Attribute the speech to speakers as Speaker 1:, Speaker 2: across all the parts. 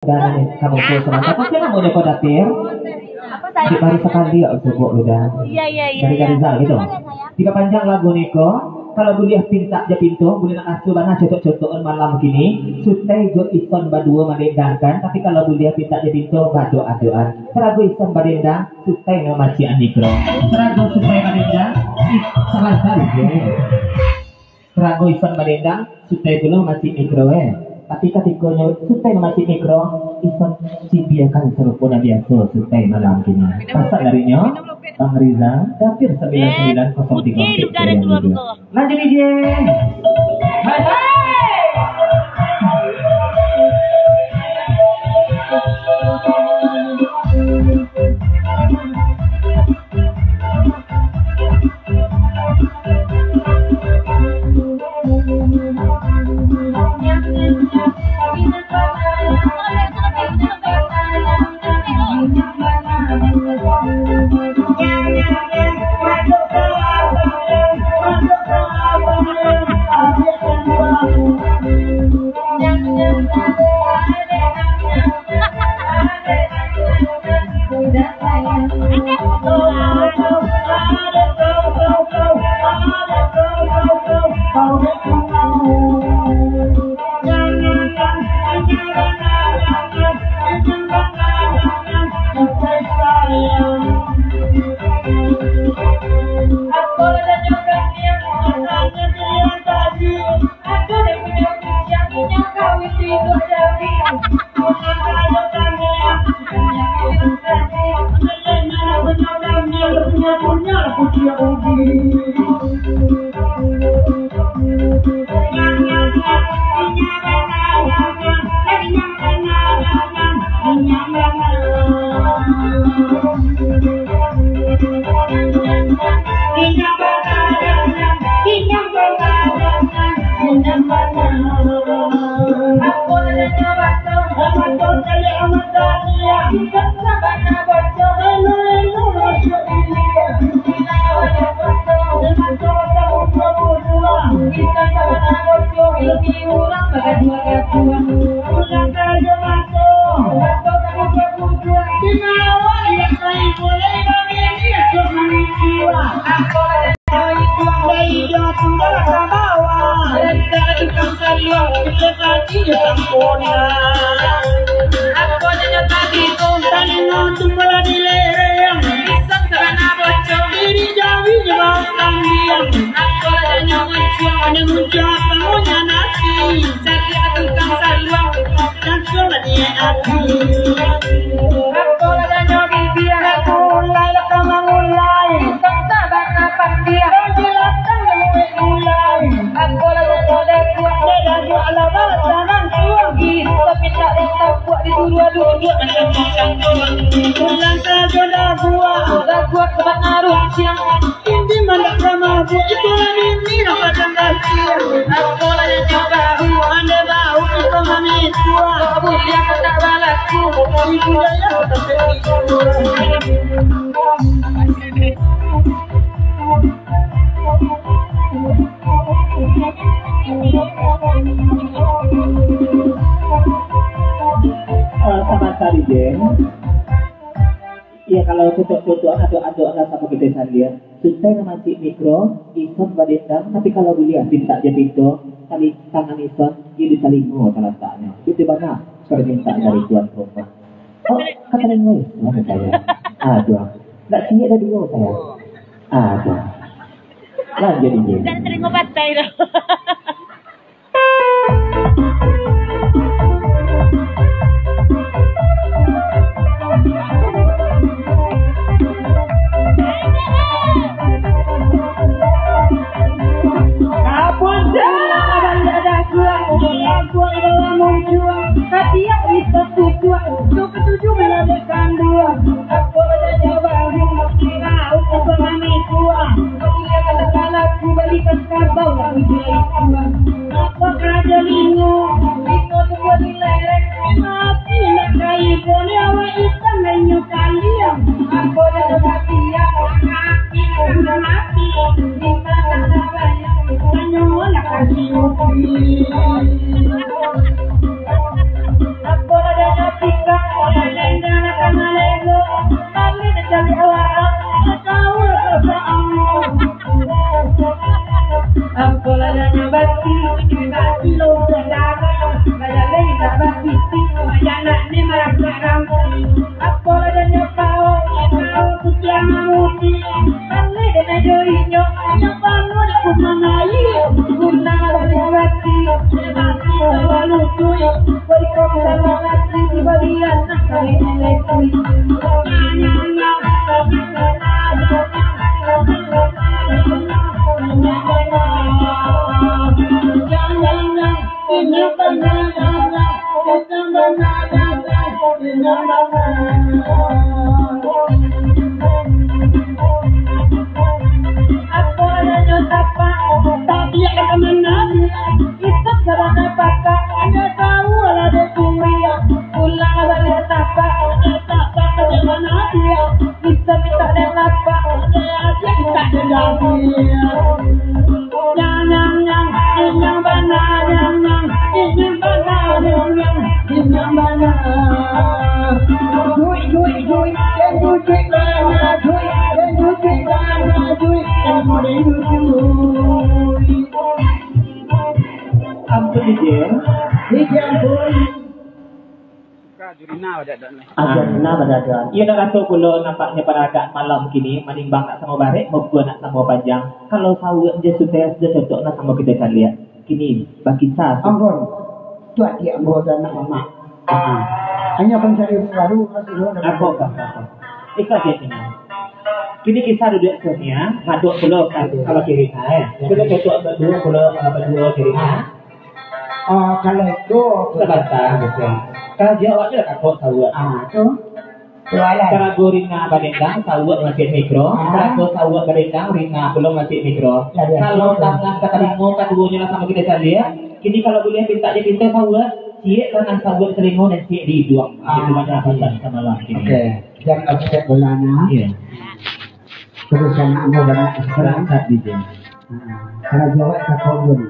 Speaker 1: Dan kamu tuh serangka pasti kamu nyokot dapir. Di baru sekali ya coba udah.
Speaker 2: Iya.
Speaker 1: Dari Garizal gitu. Jika panjang lagu Niko, kalau boleh pinta aja pintu, boleh nak asuh mana cocok-cocokan malam begini. Sutai jo ison badua madendangkan, tapi kalau boleh pinta aja pintu badoa-doan. Seragu ison badendang, sutai nama cian mikro. Seragu sutai badendang, salah kali ya. Seragu ison badendang, sutai belum masih mikro tapi ketika sutai masih mikro, ison cibiakan serupuna biasa sutai malam kini. Pasak darinya, Bang Riza, dapir 9903. Lanjut DJ. Iya kalau cocok-cocokan atau ada sama kita saja. Sutai nama cik mikro, ison badendang, tapi kalau boleh minta dia pintu, tali tangan ison, dia disalingo terletaknya. Itu mana permintaan dari tuan rumah. Oh, kata nengoy, mana saya? Tuan, tak siap dah dulu saya. Tuan, lanjut ini.
Speaker 2: Tak terima patai dah. ni marakam apa adanya kau tujuan mudi ale de joinyo nyapano de kumanai guna lewati sebati lalu tu koi kau lewati di bagian kali lewati
Speaker 1: Iya nak rasa pula nampaknya pada agak malam begini menimbang nak sama barek maupun nak sama panjang. Kalau sawit je sudah cocok nak sama kita kan lihat. Kini bagi sah.
Speaker 3: Ampun. Tuat dia ambo dan nak mama. Hanya pencari baru
Speaker 1: apa. Ikhlas ya ini. Kini kisah duduk senia, ngaduk pula kalau kiri Kita cocok berdua pula berdua kiri
Speaker 3: kalau itu
Speaker 1: sebentar betul. Kalau jawab je kakak sawit.
Speaker 3: Tu.
Speaker 1: Cara goringa badendang sawit masih mikro, kalau sawit badendang ringa belum masih mikro. Kalau tangan kata lingo keduanya sama kita cari ya. Kini kalau boleh pinta dia pinta sawit, siap tangan sawit selingo dan siap diduang. Itu macam apa sama lah.
Speaker 3: Oke. Yang objek bolana. Iya. Terus anak mau banyak berangkat di sini. Kalau jawab kakak pun.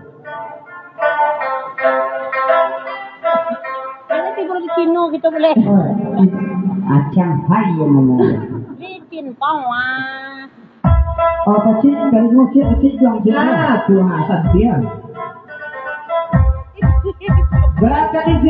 Speaker 2: Cino kita boleh.
Speaker 3: Acang hai yang ngomong.
Speaker 2: Bikin pawah.
Speaker 3: Oh, pacik dari musik juang jelas tu Santian.
Speaker 1: Berangkat DJ.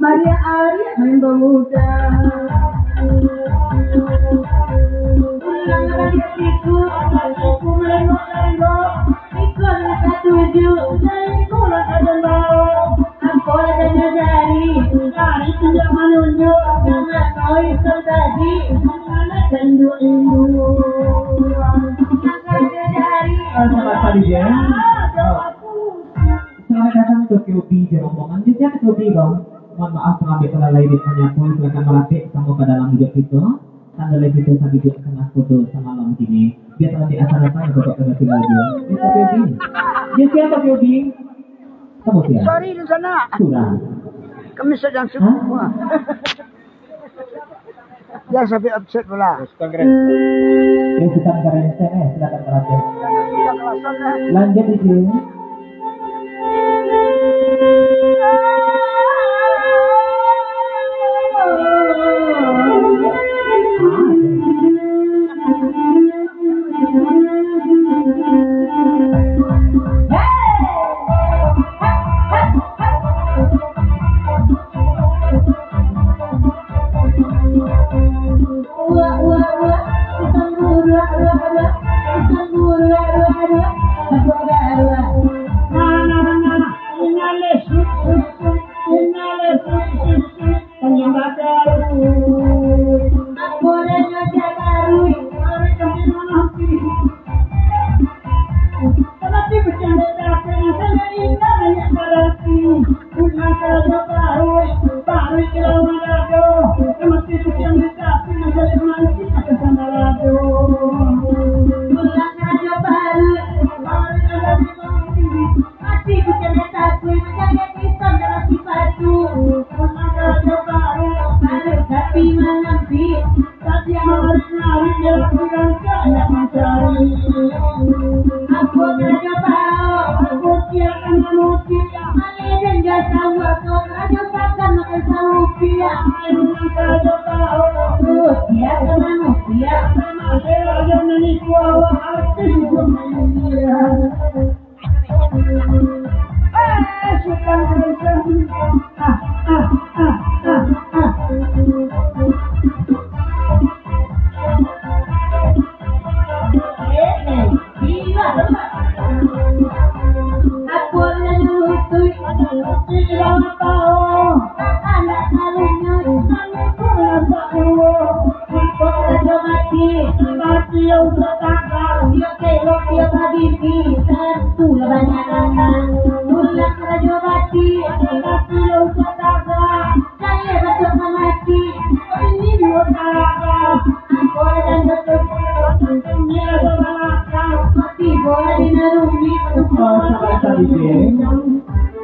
Speaker 2: Maria Arya main pemuda. Pulang dari situ, aku melengok-lengok, ikut rasa tuju, dan pulang ada bau. Aku ada nyadari, dari sudah menunjuk, jangan kau iseng tadi, mana rindu-rindu. Jangan nyadari.
Speaker 1: Selamat pagi ya. Selamat datang ke Tokyo di rombongan. Jadi ke Tokyo bang. mohon maaf pengambil kelalai di penyapu silakan melatih sama ke dalam hidup itu. Tanda lagi itu sambil juga kena foto sama malam ini. Biar nanti acara-acara bapak kena radio. Itu Yobi. Dia siapa Yobi? Kamu siapa?
Speaker 3: Sorry di sana.
Speaker 1: Sudah.
Speaker 3: Kami sedang semua. Ya sampai upset pula.
Speaker 1: Yang sedang keren silakan melatih. Lanjut di sini.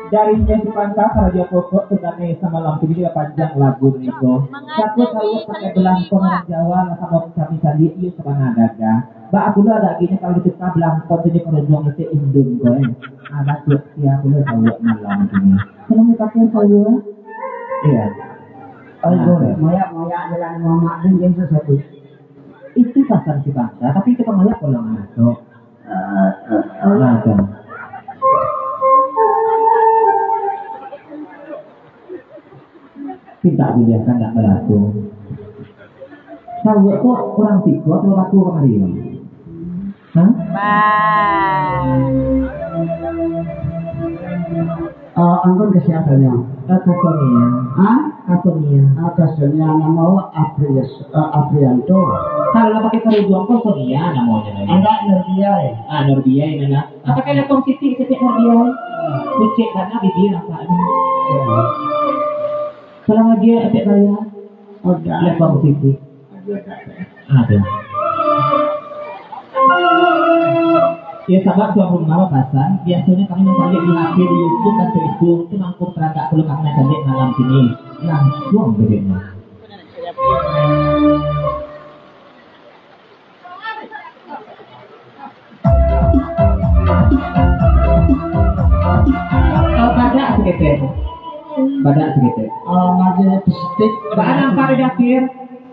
Speaker 1: Dari Jesi Pantah, Raja Pokok, Tengane sama lampu ini panjang lagu Niko. Satu kalau pakai belangkon orang Jawa, sama kami tadi itu sama daga. Mbak aku lu ada gini kalau kita belangkon jadi perjuang itu indun gue. Ada tuh ya aku lu tahu malam ini. Kalau kita pakai tahu, iya. Oh boleh. Maya jalan mama dan yang sesuatu. Itu pasar si Pantah, tapi kita maya kalau masuk. Ada. Tidak boleh kan tidak berlaku. Tahu kok kurang tiga atau laku kemarin? Hah? Anggun kesehatannya. Kasonia. Hah? Kasonia. Kasonia nama Aprianto. Kalau pakai kerudung kok Sonia namanya. Enggak Nurbia. Nurbia ini nak. Pakai lepong siti Nurbia. Kucing karena bibir apa? Selama dia efek saya, lepong siti. Ada. Ya sahabat tuan rumah pasan, biasanya kami mencari di HP di YouTube dan Facebook itu mangkuk teragak belum kami cari malam sini langsung bedanya. Badak sekitar. Badak segitu. Majalah pesitik. Bahan apa di dapur?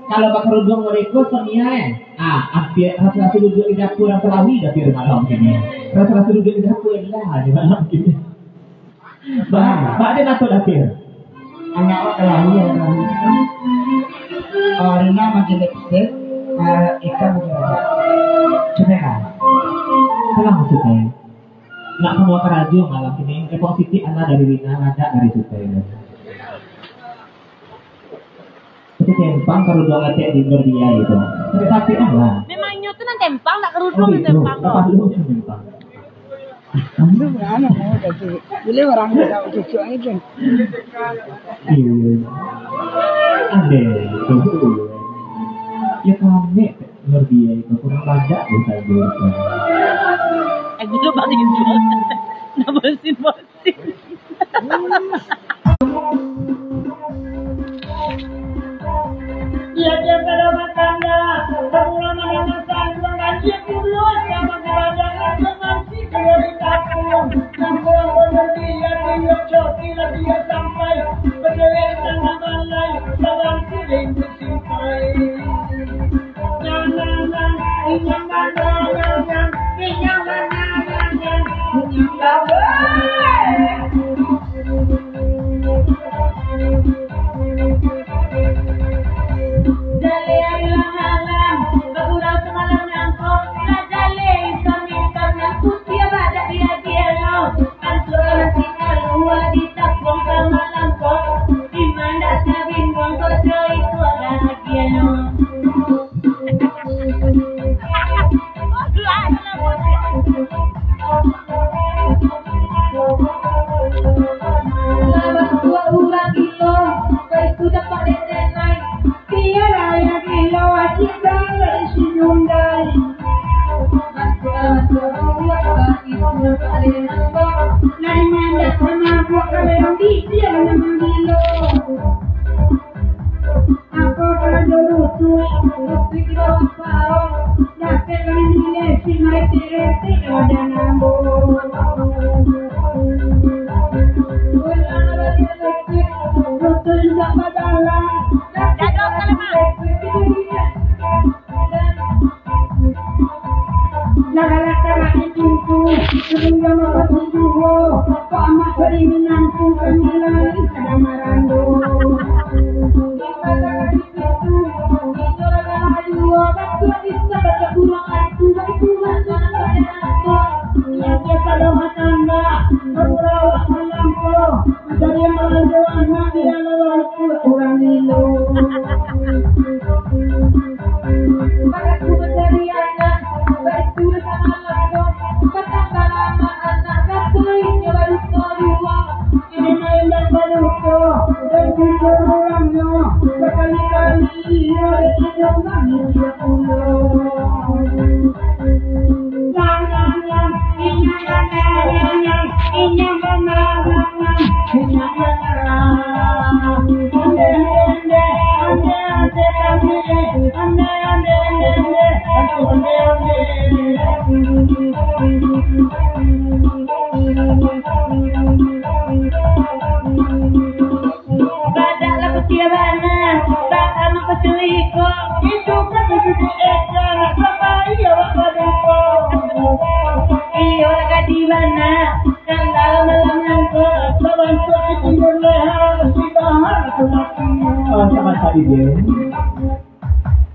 Speaker 1: Kalau bak kerudung mereka Sonia rasa-rasa duduk di dapur yang terawi dapur malam ini. Rasa-rasa duduk di dapur lah di malam ini. Bah ada nato dapur. Anak terawi ya. Rina majalah pesitik. Ikan coba kan? Kalau maksudnya. Nak semua kerajo malam ini positif anak dari Rina ada dari Supaya itu tempang kerudung atek di Nurbia itu tapi lah
Speaker 2: memangnya tuh nanti tempang tak kerudung tempang
Speaker 1: apa dulu tempang
Speaker 3: Itu berapa mau tadi? Boleh orang tahu cucu aja.
Speaker 1: Iya. Ada itu. Ya kami luar biasa itu kurang banyak deh saya buat.
Speaker 2: Dulu pasti jual. Nabasin. Iya dia pada matanya, semua menamakan mengaji dulu sama keadaan semansi dari kampung. Kampung berdia dia coki dia sampai berdiri tengah malai, salam kirim disimpai.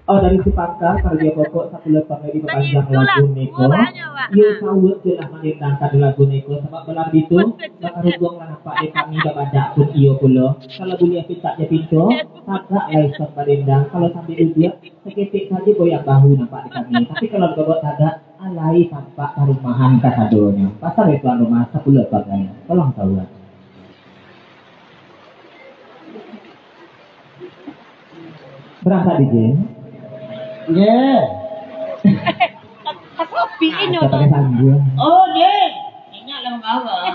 Speaker 1: Oh dari Sipaka karya pokok satu lepas lagi berpanjang lagu Neko. Ia tahu jelas menentangkan lagu Neko sebab belar itu bakal hubung lah nampak dia kami dah baca pun iyo pula. Kalau boleh pinta je pintu, agak laisot padendang. Kalau sambil duduk seketik saja goyang bahu nampak di kami. Tapi kalau berbuat agak alai tampak rumahan kasadonya. Pasal itu rumah satu lepas lagi. Tolong tahu lah. Berangkat DJ.
Speaker 3: Yeah.
Speaker 2: Kopi ini
Speaker 1: pakai sanggup.
Speaker 2: Oh, deh. Ini lah bawa.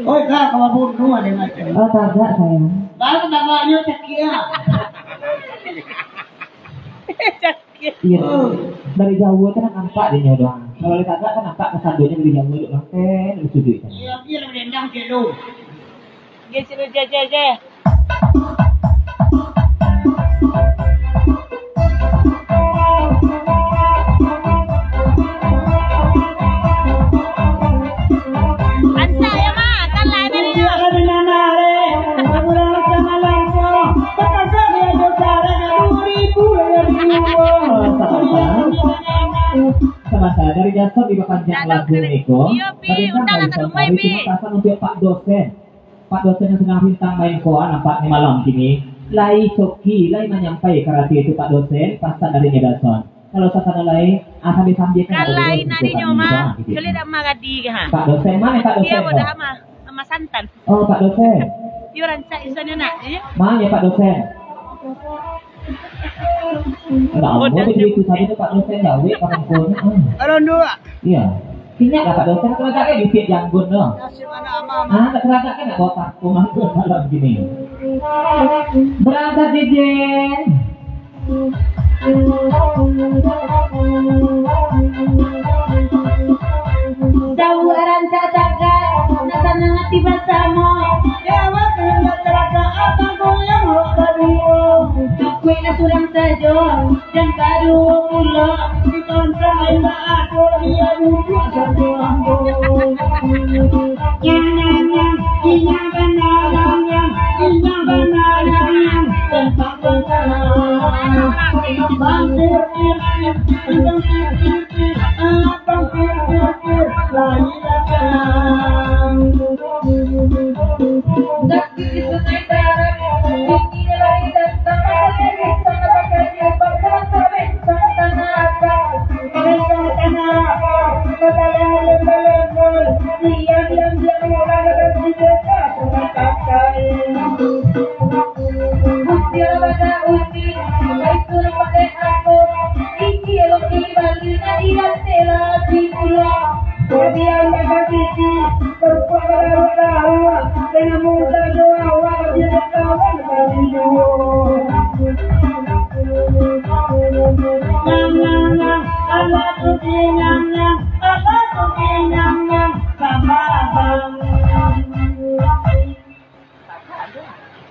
Speaker 3: Oh, kak, kalau bunuh ada macam.
Speaker 1: Oh, kagak sayang.
Speaker 2: Baru bawanya sekia.
Speaker 1: Iya. Dari jauh kan nampak dia doang. Kalau kagak kan nampak kesandunya dari jauh duk makan lu sudut.
Speaker 2: Iya, dia rendang jelo. Dia suruh jaja.
Speaker 1: Sama dari dasar di panjang lagu Neko. Tadi kan pasang untuk Pak dosen. Pak dosen yang tengah bintang main koa nampaknya malam sini. Lai coki, lai menyampai karate itu Pak dosen pasang dari Medason. Kalau sana lain, sambil kan.
Speaker 4: Kalai nadi nyoma, kali dah magadi ha.
Speaker 1: Pak dosen mana Pak dosen?
Speaker 4: Dia bodah ama santan.
Speaker 1: Oh Pak dosen.
Speaker 4: Dia ranca isanya nak, ya.
Speaker 1: Mana ya Pak dosen? Enggak, mau jadi itu tadi tuh Pak dosen ya, weh orang punya.
Speaker 2: Aron dua.
Speaker 1: Iya. Tinyak lah Pak dosen, kerajaan di tiap janggun loh.
Speaker 2: Kasih mana ama.
Speaker 1: Kerajaan kan bawa parfum aku malam gini. Berangkat Jejen.
Speaker 4: Tahu ranca cakap, nasa nangati bersama.
Speaker 2: Dewa kena teraka abang goyang lo baru.
Speaker 4: Kue na surang sajo, dan baru pulo.
Speaker 2: Di kontra ila aku dia duduk satu ambo.
Speaker 4: Yang, inya benar yang,
Speaker 2: Tentang benar. Bangkir,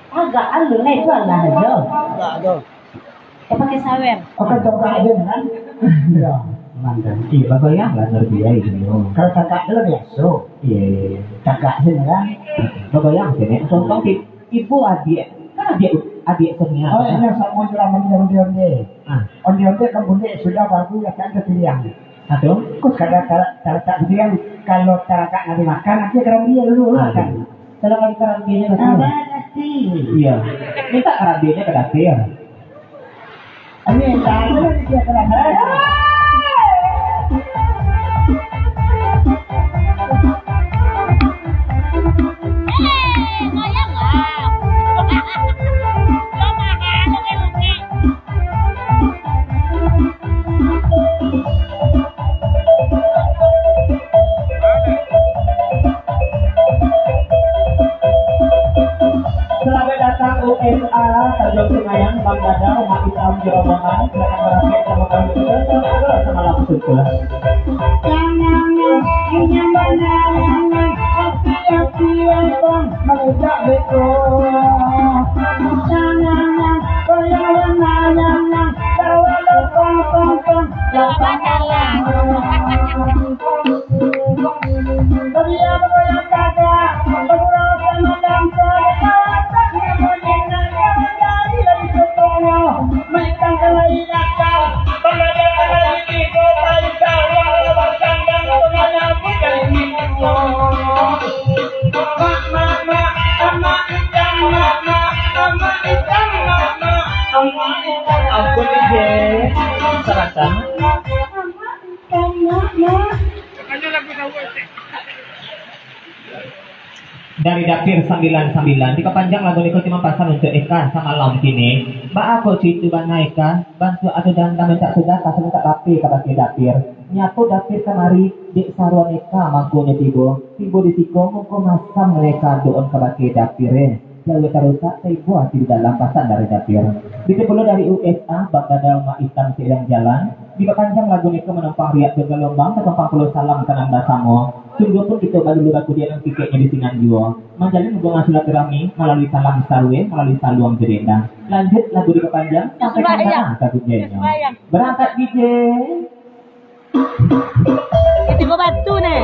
Speaker 4: agak alur na itu Allah aja.
Speaker 2: Enggak ada.
Speaker 4: Pakai sawer.
Speaker 3: Oke, coba aja kan? Iya. Mantan.
Speaker 1: Iya, bayang lah ngerti ya ini.
Speaker 3: Kalau kakak dulu biasa.
Speaker 1: Iya.
Speaker 3: Kakak sih kan?
Speaker 1: Bayang sini. Contoh ibu adik, kan adik semua.
Speaker 3: Oh, ini sama jualan onde-onde. Onde-onde kemudian sudah bagus ya kan kepilihan.
Speaker 1: Aduh.
Speaker 3: Kok kadang tak bilang kalau tak nanti makan nanti kerang dia dulu kan.
Speaker 1: Kalau lagi karantinanya ke
Speaker 3: Apa
Speaker 1: sana.
Speaker 3: sih?
Speaker 1: Iya. Minta karantinanya ke dapur.
Speaker 3: Ini tak ada dia kerang.
Speaker 4: Ngoyang lah.
Speaker 1: Selamat datang USA, Tanjung Semayang, Bang Dadang, umat Islam di rombongan. Silakan merapat sama kami sama langsung ke. Ampun ije, seratan. Dari dapir 99 di kepanjang lagu niko cuma pasang untuk Eka sama lam kini. Mbak aku citu bana Eka bantu atau dan minta sudah kasih minta rapi ke dapir. Nyapu dapir kemari di saruan Eka mangkunya tibo di tiko mungko masam mereka doon ke dapirnya. Lalu terusak ibu hati di dalam pasang dari dapir. Di sepuluh dari USA bak dadal mak hitam sedang jalan. Di kepanjang lagu niko menumpang riak ke gelombang ke 40 salam ke nanda samo. Sungguh pun dicoba dulu aku dia yang tiketnya di Sinan Juo. Menjalin hubungan silaturahmi melalui salam sarwe, melalui saluang jerendang. Lanjut lagu di kepanjang sampai ke sana satu jenyo. Berangkat DJ.
Speaker 4: Itu gua batu nih.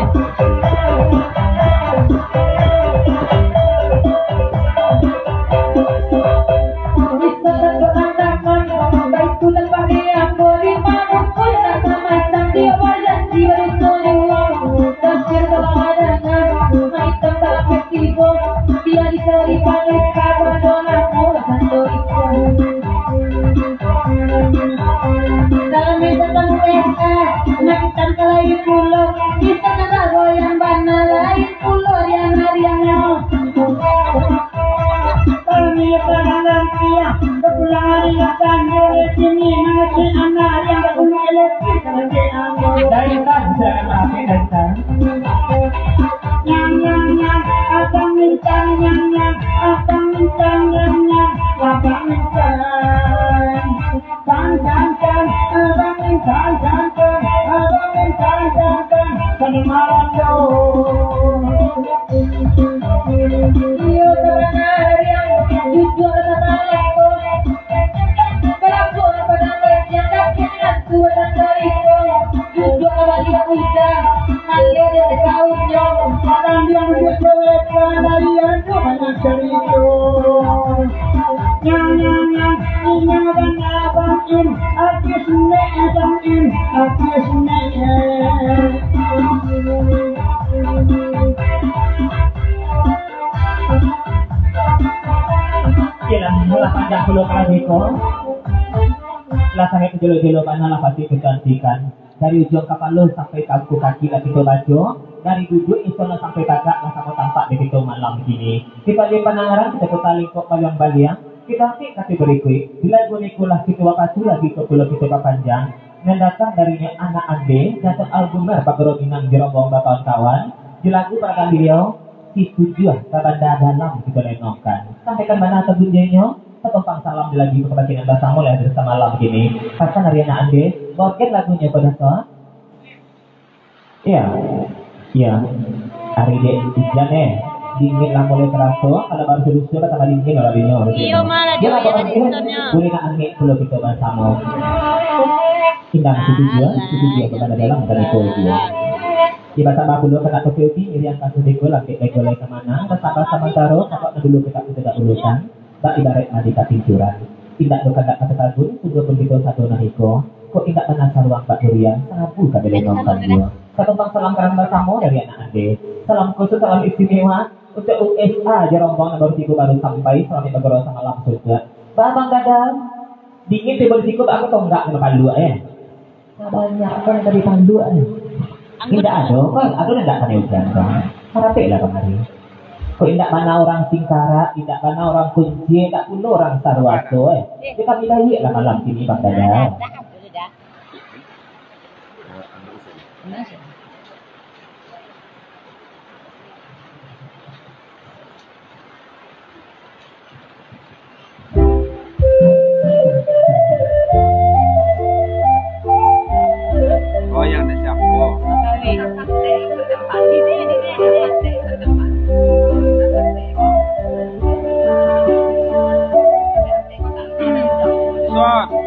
Speaker 2: Dalam Krishna
Speaker 1: Lah panjang dulu kaladeko. Lah sangat jelo-jelo mana lah pasti kecantikan. Dari ujung kepala sampai kaki kaki lagi ke baju. Dari duduk istana sampai kakak lah sama tampak di situ malam begini. Kita di panangaran kita ketaling kok baliang-baliang. Kita sih kasih berikut. Bila gunikulah kita waktu lagi ke pulau kita panjang. Yang datang darinya anak ade datang albumer pageroginang jerombong kawan-kawan. Dilagu pada beliau si tujuan kabanda dalam kita lenongkan. Sampaikan mana terbunyinya. Setompang salam lagi kepada kita bersama mulai dari malam begini. Pasal hari anak ade. Bawakan lagunya pada saat. Iya. Iya. Hari dek hujan dingin lah mulai terasa. Kalau baru selusur kata dingin kalau dingin.
Speaker 4: Iya malah dia yang distonnya.
Speaker 1: Boleh nak angin kalau kita bersama. Indang tujuan kepada dalam dari dia. Di bahasa dulu kena kepiuti, yang kasus deko lagi deko lagi kemana? Bersama-sama taruh, apa dulu kita tidak urusan. Tak ibarat adika tinjuran. Tidak berkata kata tagun, sudah begitu satu nahiko. Kok tidak pernah saruang Pak Durian? Sabu kami lengongkan dia. Satumpang salam karang bersama dari anak ade. Salam khusus, salam istimewa untuk USA jerombong baru tiga baru sampai. Salam yang bergerak sama langsung juga. Bang Gadang, dingin tiba di siku aku tahu enggak sama pandu banyak kan dari pandu tidak ada kan aku tidak akan hujan kan harapin lah kemarin kok tidak mana orang Singkara tidak mana orang Kunci tak pun orang Sarwaso kita pilih lah malam ini Bang Gadang.
Speaker 5: Oh yang ada siapa? Shot.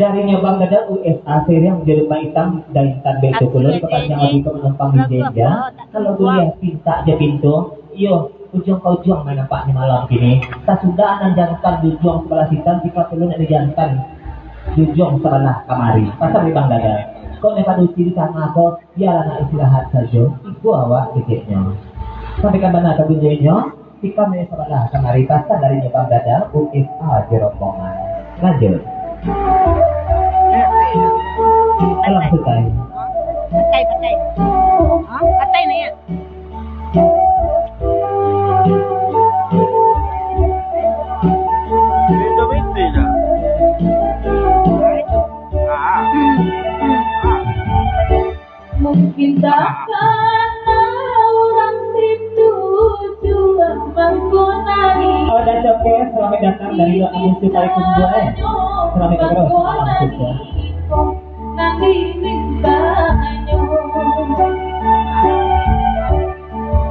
Speaker 1: Dari nyobang dada USA seri yang menjadi hitam dan hitam beto kulon kepanjang lagi ke menumpang di jenja. Kalau kuliah pinta aja pintu, iyo ujung ke ujung main nampaknya malam kini. Tak sudah anan jantan di ujung sebelah hitam jika perlu nak jantan di ujung sebelah kamari. Pasal di bang dada. Kau nekat usi di sana kau biarlah nak istirahat saja. Ibu awak dikitnya. Sampai kapan nak kebunjainya? Jika main sebelah kamari pasal dari nyobang dada USA di rombongan. Lanjut. Alam sukai.
Speaker 4: Patai. Hah? Patai na yan.
Speaker 5: Binti na.
Speaker 4: Mungkin takkan orang setuju menggunai.
Speaker 1: Oh, dan oke, selamat datang dari Amin Sukai Kumbuai. Selamat datang langsung ya.
Speaker 4: Nanti mintanya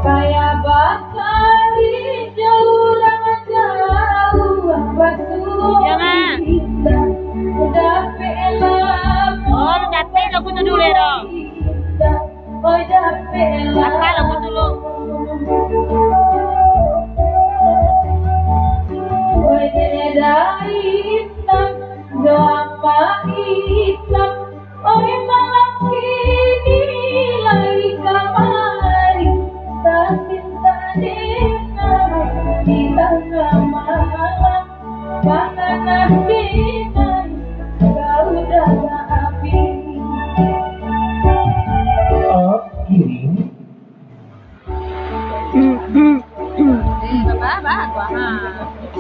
Speaker 4: kayak bakal jauh jangan udah pelan oh dapet lagu tu dulu dong apa lagu dulu oi dari hitam doa hitam oi malam kini lagi kamari tak cinta dengan di tengah malam panganan dengan kau udah api
Speaker 1: Oh, kiri.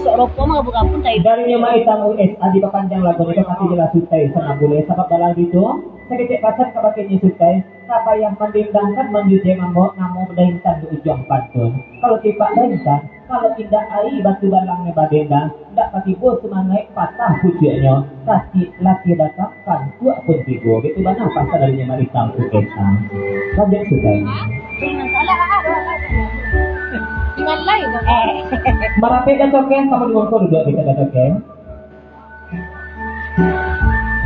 Speaker 4: Sok mga buka pun tayo.
Speaker 1: Dari nyama hitam USA di papanjang lagu itu pasti jelas sutai sana boleh sabab dalam itu seketik pasar kabaknya sutai siapa yang mendendangkan menjujai namo berdahintan di ujung pantun kalau tipak dahintan kalau tidak air batu balangnya badendang tidak pasti bos semangat patah pucuknya kasih laki datangkan kuat pun tigo itu mana pasal dari nyama hitam USA lanjut sutai
Speaker 4: Tinggal lain dong.
Speaker 1: merapi dan coken sama dengan kau duduk kita dan coken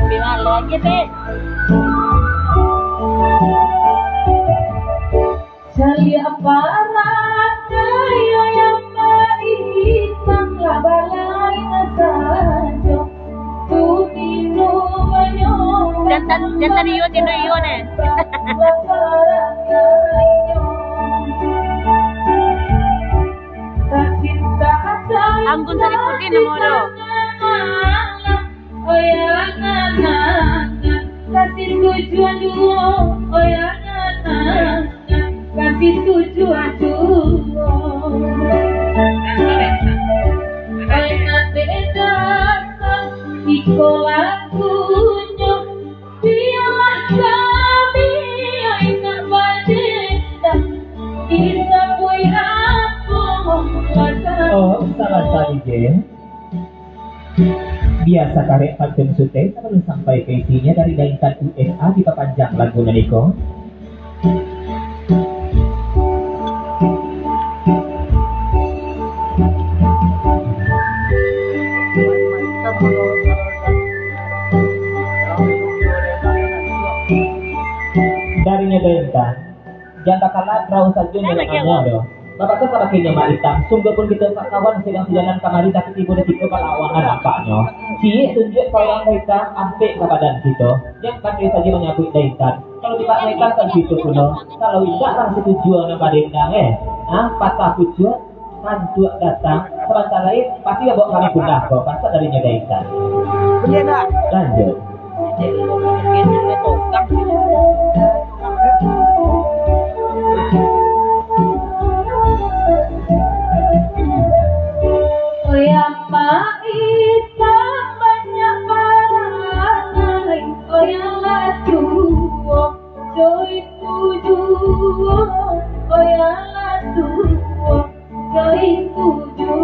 Speaker 4: Bilang lagi deh. Cari apa kaya yang baik tangga balai saja tu minum minum jantan iyo tino iyo ne Anggun sari putih nemo do oh ya nana kasih tujuan dulu oh ya nana kasih tujuan dulu ay nanti datang ikolakunya biarlah kami ay nak badenda isapui aku
Speaker 1: oh salah tadi Jen biasa karek pantun sute sebelum sampai ke isinya dari dahintan USA di papanjang lagu Niko darinya dahintan jangan kalah terus saja dengan kamu Bapak tuh pakai nyama hitam, sungguh pun kita kawan sedang sejalan kamari tapi tiba tiba pelawangan nampaknya. Si tunjuk kalau mereka ampek ke badan kita, yang pakai saja menyambut dahintan. Kalau tidak mereka kan gitu kuno, kalau tidak langsung tujuan nama dendang patah tujuan, tanjuk datang, sebentar lain pasti bawa kami punah kok, pasal darinya dahintan.
Speaker 2: Benar.
Speaker 1: Lanjut.
Speaker 4: Oh yang maita banyak barangai oh yang latu joy tujuh oh yang latu joy tujuh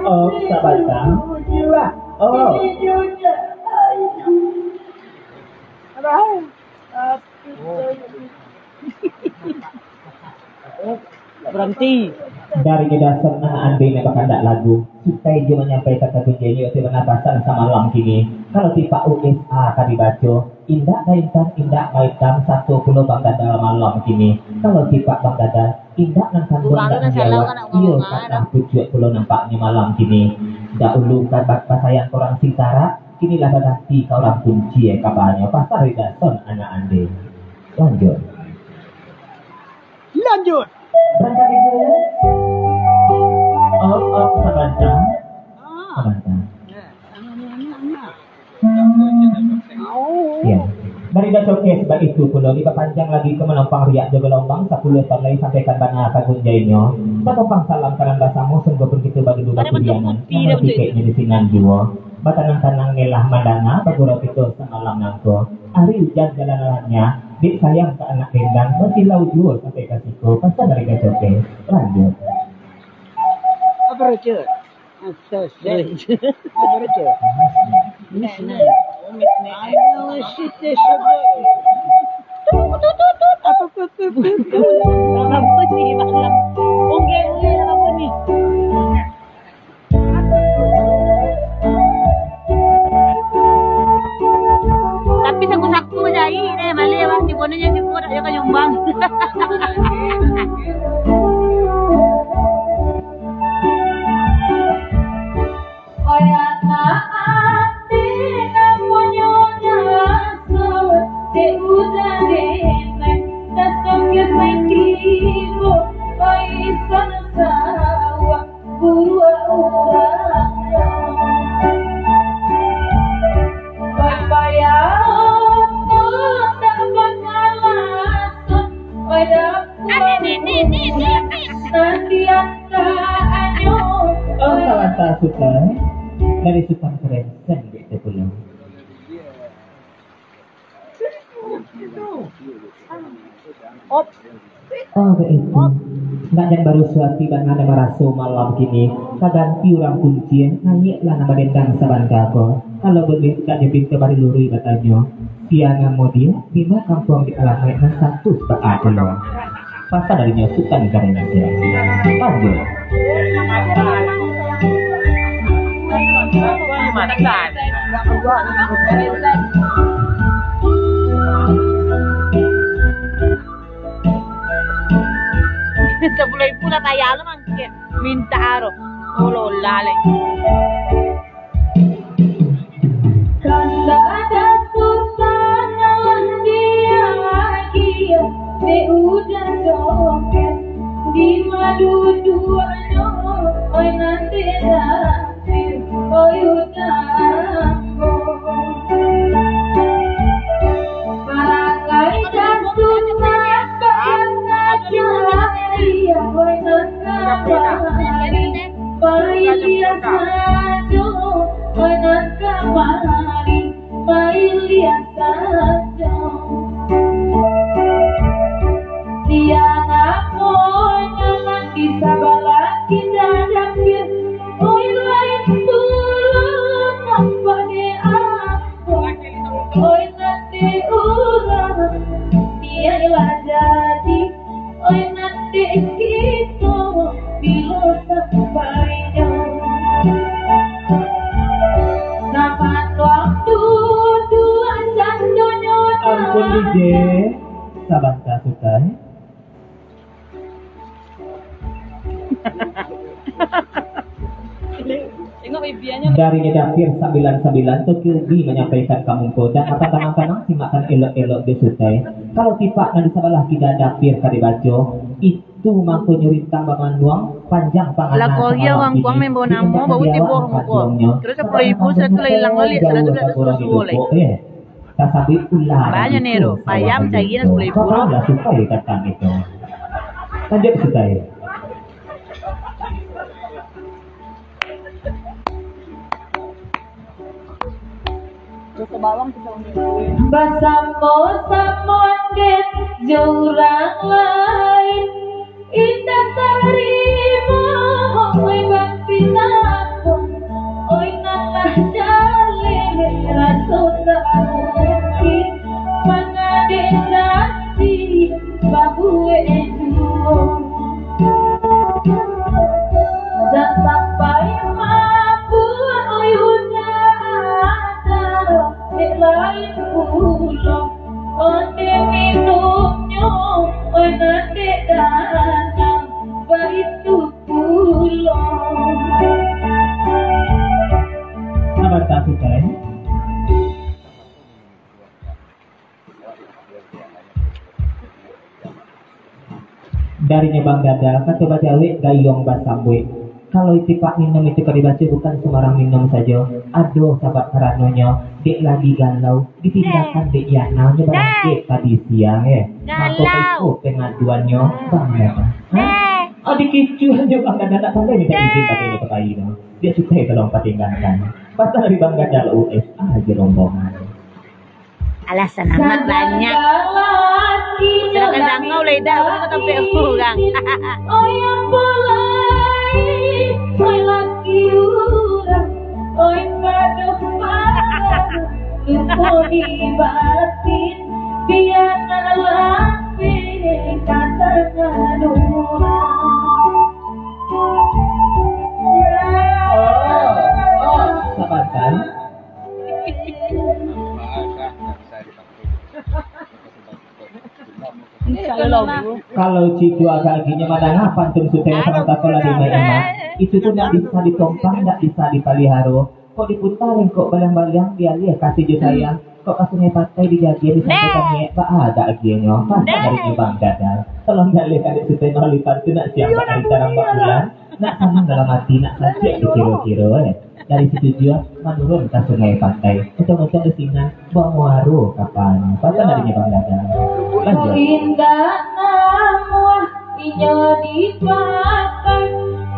Speaker 1: Oh, sahabat oh.
Speaker 2: Berhenti.
Speaker 1: Dari dasar anak ande yang bakandak lagu supaya dia menyampaikan kata kunjanya itu penapasan sama malam kini kalau tipe USA tadi baca indak kaitan indak kaitan 10 bang dada malam kini kalau tipe bang dada indak nanti bang jawab iyo kata 70 nampaknya malam kini dahulu kabar pasayan orang sintara kinilah berarti kau orang kunci kabarnya pasar dasar anak ande lanjut berangkat itu sabanta. Ya. Dari dasar sebab itu pulau kita panjang lagi ke melompang riak jaga lompang 10 tahun lagi sampaikan bana kagun jainyo. Batompang salam kanan basamu sungguh begitu bagi dua kulianan. Nama tiketnya di sinan jiwa. Batanang-tanang ngelah mandana bagurau itu semalam nangko. Hari hujan jalan-jalannya. Dik sayang ke anak gendang masih lau jual sampai kasihku. Pasal dari dasar lanjut.
Speaker 2: Apa raja? Apa raja? Misnai. Ayo shit apa ni malam? Onggel apa ni? Tapi saku-saku jai deh, malih bang di bonenya si pura dia kan nyumbang.
Speaker 1: Dari Sultan keren gitu pulau. Oh begitu. Nggak yang baru suati dan ada merasu malam kini. Kaganti orang kuncian nanya lah nama dendang saban kako. Kalau boleh tak jepit ke bari luri katanya. Tiana modia bima kampung di alamat dan satu sebab pulau. Pasal darinya Sultan keren aja. Lanjut.
Speaker 2: Sebelum ibu nak tayar lu mangkit minta aro, oh lalai.
Speaker 4: Kanda ada sultan dia di udah joget di madu duanya, oi nanti dah. Oi udah barangkali jatuhnya keangkatnya dia oi nanti bayi dia saja oi nanti bayi dia saja dia namonya nanti sabalah kita dapir oi lain turun nampak di aku oi nanti ulang dia ilah jadi oi nanti kita bila sampainya zaman waktu dua jandonya
Speaker 1: Ampun DJ Sabanta Sukai. Dari Dapir 99 Tokyo B menyampaikan kamu koda apa tanang-tanang simakan elok-elok di Sukai. Kalau tipak nanti sebelah kita Dapir kali baca itu mampu nyuritang banganuang panjang panganan.
Speaker 2: Lah kau dia orang kuang membawa nama bawa tiba orang kuang. Terus 10,000 sudah tu hilang lagi, sudah tu boleh.
Speaker 1: Tasabi ulah.
Speaker 2: Banyak nero, payam cagi na 10,000.
Speaker 1: Kau dah Sukai kata itu. Lanjut Sukai.
Speaker 4: Basamo den jurang lain indah terima oi batina oi nalah jale rasul mungkin mangade nanti babu enu
Speaker 1: sukai. Darinya Bang Dadal, kata Bajawi gayong basambui. Kalau itu Pak minum itu kalau dibaca bukan sembarang minum saja. Aduh sahabat karanonya, dek lagi galau, dipindahkan dek Yana, nyebarang tadi siang Mampu ikut pengaduannya Bang Dadal. Oh dikicuan juga Bang Dadal, tak pandai minta izin pakai ini pakai ini. Dia suka tolong patinggalkan. Pasal dari Bang Dadal US aja rombongan.
Speaker 6: Alasan amat banyak. Sedangkan dangau leda, aku sampai kurang.
Speaker 4: Oh yang boleh, oi laki urang, oi paduh parang, lupa di batin, biar nalapi kata ngadurang.
Speaker 1: Sabarkan. Kalau citu agak gini madang apa antum sutai sama takola di emak itu tuh tidak bisa ditompang, tidak bisa dipelihara. Kok diputarin kok balang-balang dia lihat kasih jo sayang. Kok kasihnya pakai dijaga disampaikan pak ada aginya pas dari Bang Dadal. Tolong jalih kali sutai nolipan itu nak siapa dari cara mbak bulan. Nak sama dalam hati nak saja dikira-kira dari situ juga menurun ke sungai pantai. Betul-betul di sini Bangwaru kapan? Pasal darinya Bang Dadal. Lanjut.
Speaker 4: Indah namuah inyo dipakai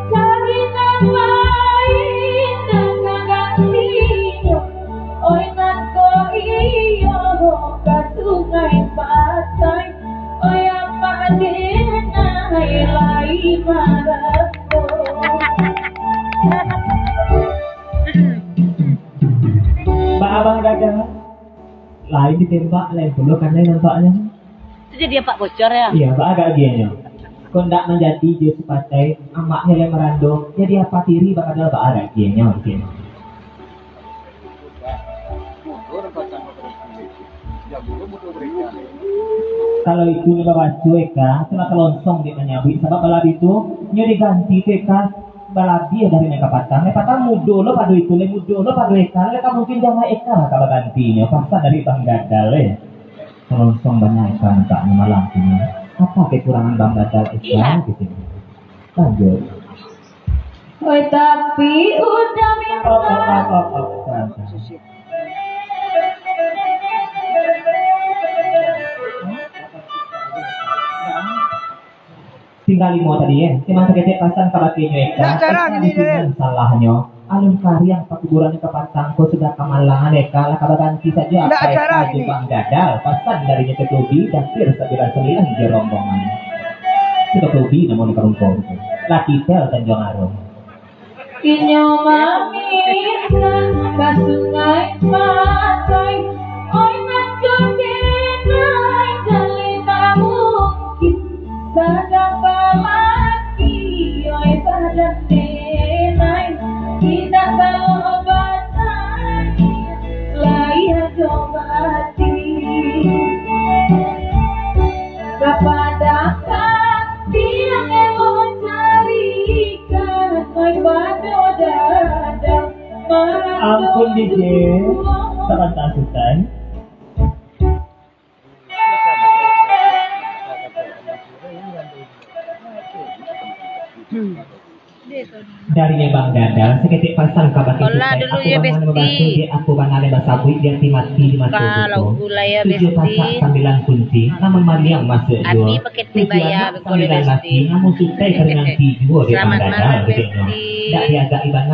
Speaker 4: cari nama dengan gantinya. Oi nako iyo ke sungai pantai. Oi apa adena lai marako.
Speaker 1: Bang Dadal lain ditembak lain dulu karena nampaknya.
Speaker 6: Itu jadi apa bocor ya?
Speaker 1: Iya, Pak agak gianya. Kau ndak menjadi je sepatai, amaknya yang merando, jadi apa tiri Pak Dadal Pak agak gianya mungkin. Kalau itu ni bawa cueka, kena kelonsong dia menyabui sebab balad itu nyo diganti cueka baladi dari mereka patang. Mereka patang mudo lo padu itu, le mudo lo padu eka, mereka mungkin jangan eka kalau gantinya pasal dari Bang Dadal Kelonsong banyak ikan tak malam ini. Apa kekurangan Bang Dadal ikan di sini? Lanjut.
Speaker 4: Oi tapi udah minta.
Speaker 1: Tinggal lima tadi cuma seketik pasang kabakinya eka. Salahnya. Alun kariang pekuburannya ke Patangko sudah kemalangan lah kabaganti saja apa aja Bang Dadal pasan darinya ke Tobi dan pir 9 di rombongan itu Tobi namun di Karungko laki tel Tanjung Arum
Speaker 4: Inyo mamita ke sungai pantai. Oi nak jogenai jelita mungkin sadang balaki. Oi badan denai tidak tahu obatnya layak mati. Kepada dia mau carikan oi pada dada.
Speaker 1: ampun DJ sahabat tasutan darinya Bang Dadal seketik pasang kabaki
Speaker 6: Olah dulu ya Besti.
Speaker 1: aku banale basabui dia mati di masuk
Speaker 6: Kalau gula ya
Speaker 1: 7 pasak
Speaker 6: Besti.
Speaker 1: 9 kunci namun Mariam masuk
Speaker 6: Ani paket dibayar boleh Besti.
Speaker 1: namun sukai dengan 7 dia Bang
Speaker 6: Selamat
Speaker 1: Dadal
Speaker 6: malam
Speaker 1: gitu
Speaker 6: Besti.
Speaker 1: tak diagak ibana